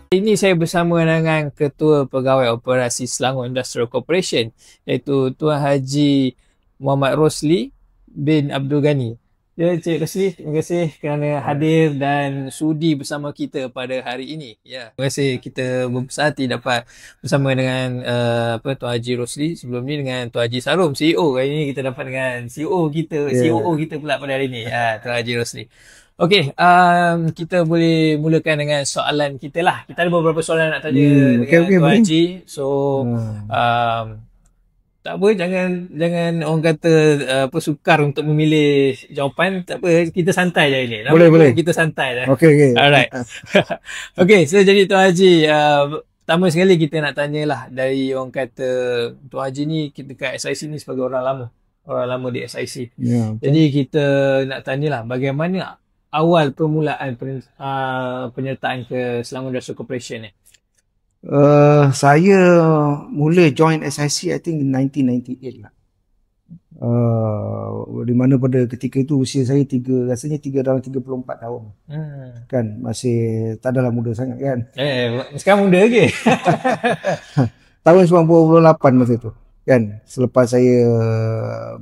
Ini saya bersama dengan Ketua Pegawai Operasi Selangor Industrial Corporation, iaitu Tuan Haji Muhammad Rosli bin Abdul Ghani. Ya, Encik Rosli, terima kasih kerana hadir dan sudi bersama kita pada hari ini. Ya, terima kasih kita berbesar hati dapat bersama dengan Tuan Haji Rosli, sebelum ni dengan Tuan Haji Sarum, CEO. Hari ini kita dapat dengan CEO kita, COO kita pula pada hari ini, Tuan Haji Rosli. Okey, kita boleh mulakan dengan soalan kita lah. Kita ada beberapa soalan nak tanya dengan Tuan Haji. So, tak apa, jangan orang kata sukar untuk memilih jawapan. Tak apa, kita santai je ini. Boleh. Kita santai je. Okey. Alright. Okey, so jadi Tuan Haji, pertama sekali kita nak tanyalah dari orang kata Tuan Haji ni kita kat SIC ni sebagai orang lama di SIC. Yeah, jadi kita nak tanyalah bagaimana awal permulaan penyertaan ke Selangor Industrial Corporation ni? Saya mula join SIC I think 1998 lah. Di mana pada ketika itu usia saya rasanya dalam 34 tahun. Kan masih tak adalah muda sangat kan. Sekarang muda lagi. Tahun 98 masa tu. Kan selepas saya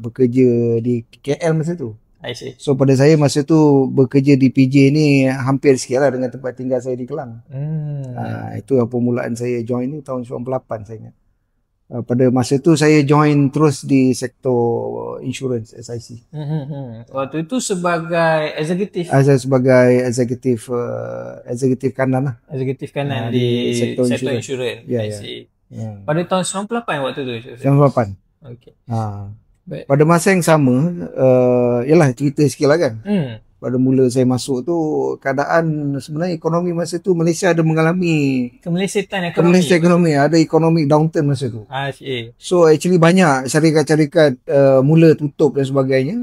bekerja di KL masa tu. I see. So pada saya masa tu bekerja di PJ ni hampir sikit lah dengan tempat tinggal saya di Kelang. Itu permulaan saya join ni tahun 98 saya ingat. Pada masa tu saya join terus di sektor insurance SIC. Waktu itu sebagai eksekutif? Sebagai eksekutif kanan lah. Eksekutif kanan di sektor insurance. Ya. Pada tahun 98 waktu tu? 98. Okay. Pada masa yang sama, yalah cerita sikit lah kan. Pada mula saya masuk tu, keadaan sebenarnya ekonomi masa tu Malaysia ada mengalami kemelesetan ekonomi. Ada economic downturn masa tu. So actually banyak syarikat-syarikat mula tutup dan sebagainya.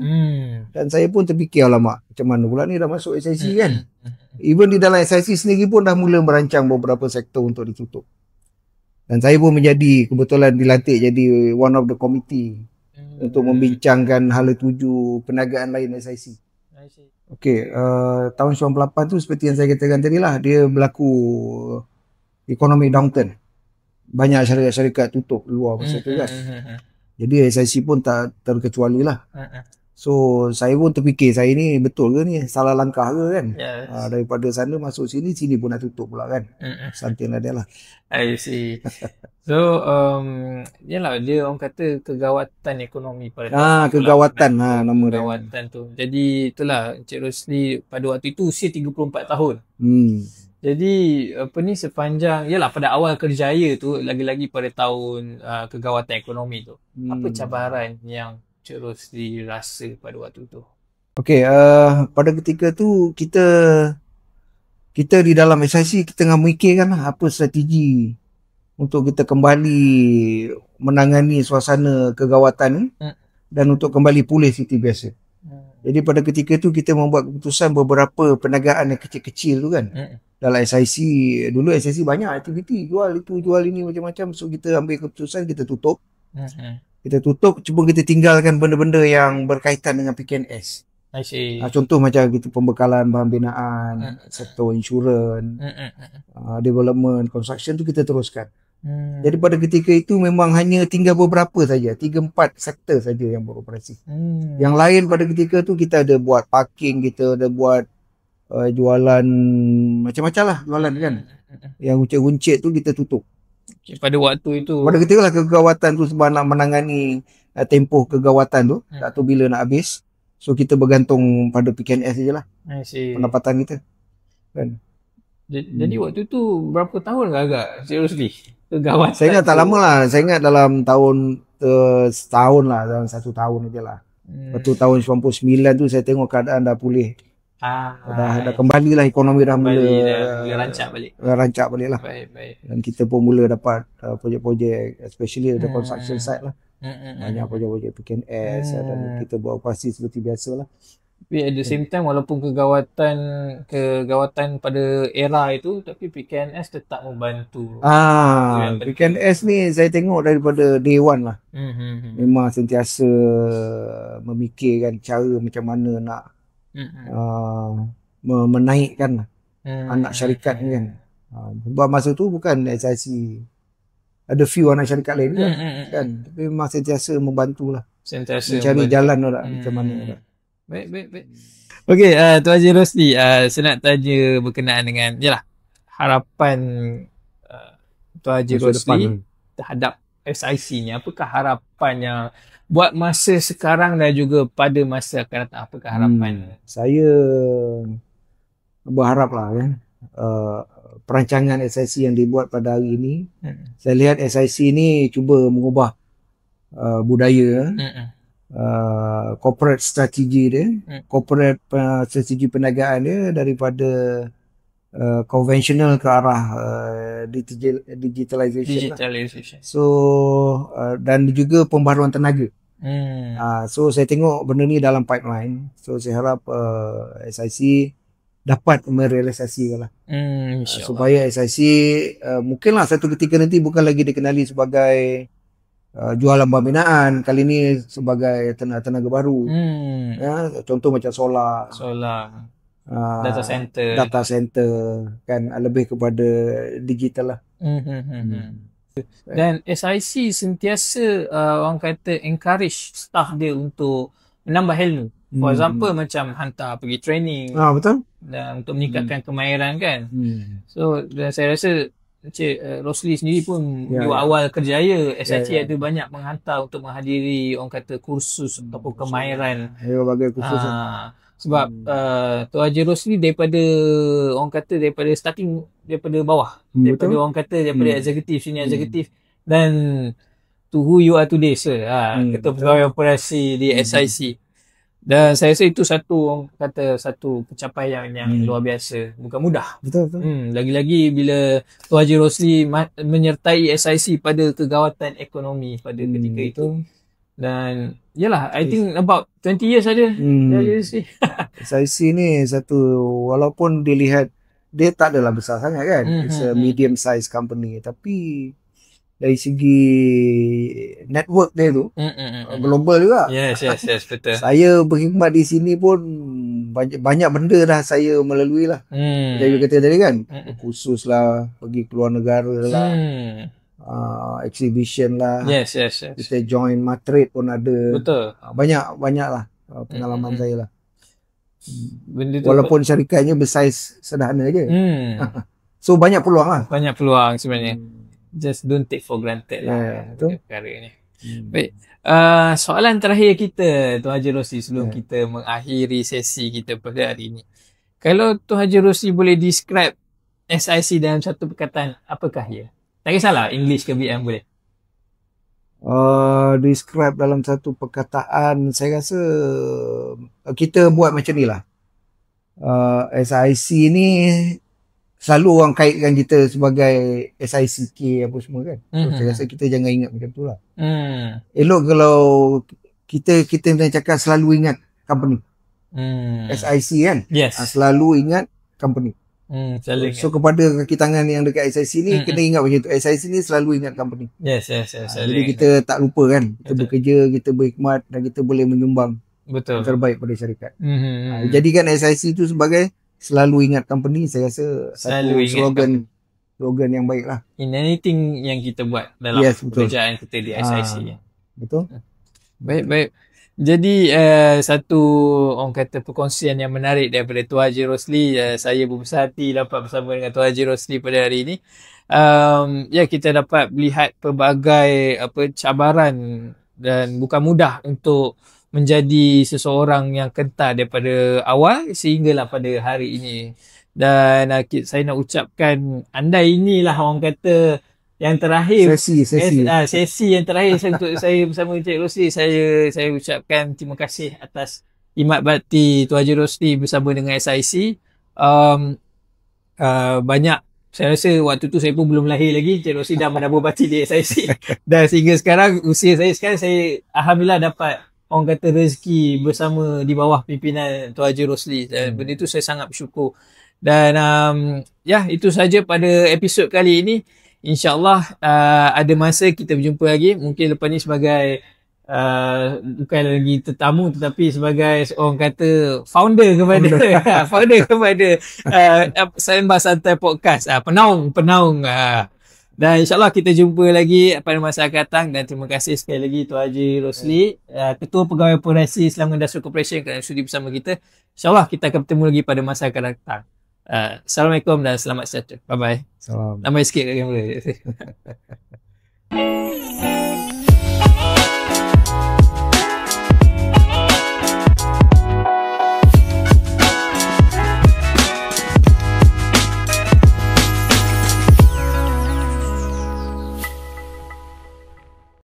Dan saya pun terfikir, alamak macam mana pula ni dah masuk SIC kan. Even di dalam SIC sendiri pun dah mula merancang beberapa sektor untuk ditutup. Dan saya pun kebetulan dilantik jadi one of the committee untuk membincangkan hala tuju perniagaan lain SIC. Okey, tahun 98 tu seperti yang saya katakan tadi lah, dia berlaku economic downturn. Banyak syarikat-syarikat tutup luar masa tu kan. Jadi SIC pun tak terkecuali lah. So saya pun terfikir, saya ni betul ke ni, salah langkah ke kan. Daripada sana masuk sini pun nak tutup pula kan. Something like that lah. I see. So yalah, dia orang kata kegawatan ekonomi pada kegawatan nama dia. Kegawatan tu. Jadi itulah Encik Rosli pada waktu itu usia 34 tahun. Jadi sepanjang yalah pada awal kerjaya tu, lagi-lagi pada tahun kegawatan ekonomi tu. Apa cabaran yang Encik Rosli rasa pada waktu tu? Okey, pada ketika tu kita di dalam SIC kita tengah memikirkan apa strategi untuk kita kembali menangani suasana kegawatan ni dan untuk kembali pulih seperti biasa. Jadi pada ketika tu kita membuat keputusan beberapa perniagaan yang kecil-kecil tu kan. Dalam SIC, dulu SIC banyak aktiviti, jual itu, jual ini macam-macam. So kita ambil keputusan, kita tutup. Cuma kita tinggalkan benda-benda yang berkaitan dengan PKNS. Contoh macam gitu, pembekalan bahan binaan, sektor insurans, development, construction tu kita teruskan. Jadi pada ketika itu memang hanya tinggal beberapa saja, 3-4 sektor saja yang beroperasi. Yang lain pada ketika tu kita ada buat parking, kita ada buat jualan macam-macam lah, jualan kan. Yang uncit-uncit tu kita tutup. Pada waktu itu, pada ketika lah kegawatan tu sebab nak menangani tempoh kegawatan tu, tak tahu bila nak habis. So kita bergantung pada PKNS sajalah pendapatan kita kan. Jadi waktu tu berapa tahun agak seriously kegawatan? Saya ingat tak lama lah. Saya ingat dalam tahun setahun lah, dalam 1 tahun aja lah. Waktu tahun 99 tu saya tengok keadaan dah pulih. Dah kembali lah, ekonomi dah mula rancak balik lah. Baik. Dan kita pun mula dapat projek-projek, especially the construction side lah. Banyak projek-projek PKNS dan kita buat operasi seperti biasa lah. Tapi at the same time, walaupun kegawatan pada era itu, tapi PKNS tetap membantu. PKNS ni saya tengok daripada day one lah. Memang sentiasa memikirkan cara macam mana nak menaikkan anak syarikat ni kan. Sebab masa tu bukan SIC, ada few anak syarikat lain juga kan, tapi memang sentiasa membantulah, Sentiasa mencari membantu. jalan lah macam mana lah. Baik. Okey, Tuan Haji Rosli, saya nak tanya berkenaan dengan harapan Tuan Haji Masa Rosli depan. terhadap SIC ni. Apakah harapan yang buat masa sekarang dan juga pada masa akan datang? Apakah harapan? Saya berharap lah kan, perancangan SIC yang dibuat pada hari ini, saya lihat SIC ni cuba mengubah budaya, corporate strategi dia, corporate strategi perniagaan dia daripada konvensional ke arah digitalization. So dan juga pembaharuan tenaga. So saya tengok benda ni dalam pipeline. So saya harap SIC dapat merealisasikan lah. Supaya SIC mungkinlah satu ketika nanti bukan lagi dikenali sebagai jualan pembinaan, kali ni sebagai tenaga baru. Contoh macam solar, data center kan, lebih kepada digital lah. Dan SIC sentiasa orang kata encourage staff dia untuk menambah ilmu. For example macam hantar pergi training. Betul. Dan untuk meningkatkan kemahiran kan. So dan saya rasa Encik Rosli sendiri pun di awal kerjaya SIC ada banyak menghantar untuk menghadiri orang kata kursus ataupun kemahiran. Berbagai kursus. Sebab Tuan Haji Rosli daripada orang kata daripada starting daripada bawah. Daripada orang kata daripada eksekutif, senior eksekutif, dan to who you are today sir. Ketua Pegawai Operasi di SIC. Dan saya rasa itu satu pencapaian yang luar biasa, bukan mudah. Betul. Lagi-lagi bila Tuan Haji Rosli menyertai SIC pada kegawatan ekonomi pada ketika itu. Dan I think about 20 years saja. SIC ni satu, walaupun dilihat dia tak adalah besar sangat kan, it's a medium size company, tapi dari segi network dia tu global juga. Yes, betul. Saya berkhidmat di sini pun banyak benda dah saya melalui lah. Saya kata tadi kan, khusus lah, pergi keluar negara lah, exhibition lah. Yes. Kita join Matrade pun ada. Betul. Banyak lah pengalaman saya lah. Benda tu walaupun syarikatnya bersaiz sederhana je. So banyak peluang lah. Banyak peluang sebenarnya. Just don't take for granted lah perkara ni. Baik. Soalan terakhir kita Tuan Haji Rosli sebelum kita mengakhiri sesi kita pada hari ini. Kalau Tuan Haji Rosli boleh describe SIC dalam satu perkataan, apakah ia? Tak kisahlah English ke BM boleh. Describe dalam satu perkataan, saya rasa kita buat macam ni lah. SIC ni selalu orang kaitkan kita sebagai SICK apa semua kan. So, saya rasa kita jangan ingat macam tu lah. Elok kalau kita nak cakap selalu ingat company. SIC kan. Yes. Selalu ingat company. So kepada kaki tangan yang dekat SIC ni kena ingat macam tu. SIC ni selalu ingat company. Yes. Jadi kita tak lupa kan. Kita bekerja, kita berkhidmat dan kita boleh menyumbang yang terbaik pada syarikat. Jadikan SIC tu sebagai selalu ingat company, saya rasa satu slogan yang baik lah. In anything yang kita buat dalam pekerjaan kita di SIC. Betul. Baik. Jadi satu orang kata perkongsian yang menarik daripada Tuan Haji Rosli. Saya berbesar hati dapat bersama dengan Tuan Haji Rosli pada hari ini. Kita dapat melihat pelbagai cabaran dan bukan mudah untuk menjadi seseorang yang kental daripada awal sehinggalah pada hari ini. Dan saya nak ucapkan anda inilah orang kata yang terakhir, sesi yang terakhir untuk saya bersama Encik Rosli. Saya ucapkan terima kasih atas khidmat bakti Tuan Haji Rosli bersama dengan SIC. Banyak, saya rasa waktu tu saya pun belum lahir lagi, Encik Rosli dah menabur bakti di SIC. Dan sehingga sekarang, usia saya sekarang, saya alhamdulillah dapat orang kata rezeki bersama di bawah pimpinan Tuan Haji Rosli. Dan benda itu saya sangat bersyukur. Dan itu saja pada episod kali ini. InsyaAllah ada masa kita berjumpa lagi. Mungkin lepas ni sebagai bukan lagi tetamu tetapi sebagai orang kata founder kepada founder kepada Sembang Santai Podcast, penaung dan insyaAllah kita jumpa lagi pada masa akan datang. Dan terima kasih sekali lagi Tuan Haji Rosli, Ketua Pegawai Operasi Selangor Industrial Corporation, kerana sudi bersama kita. InsyaAllah kita akan bertemu lagi pada masa akan datang. Assalamualaikum dan selamat sejahtera. Bye bye. Salam. Tambah sikit kat kamera.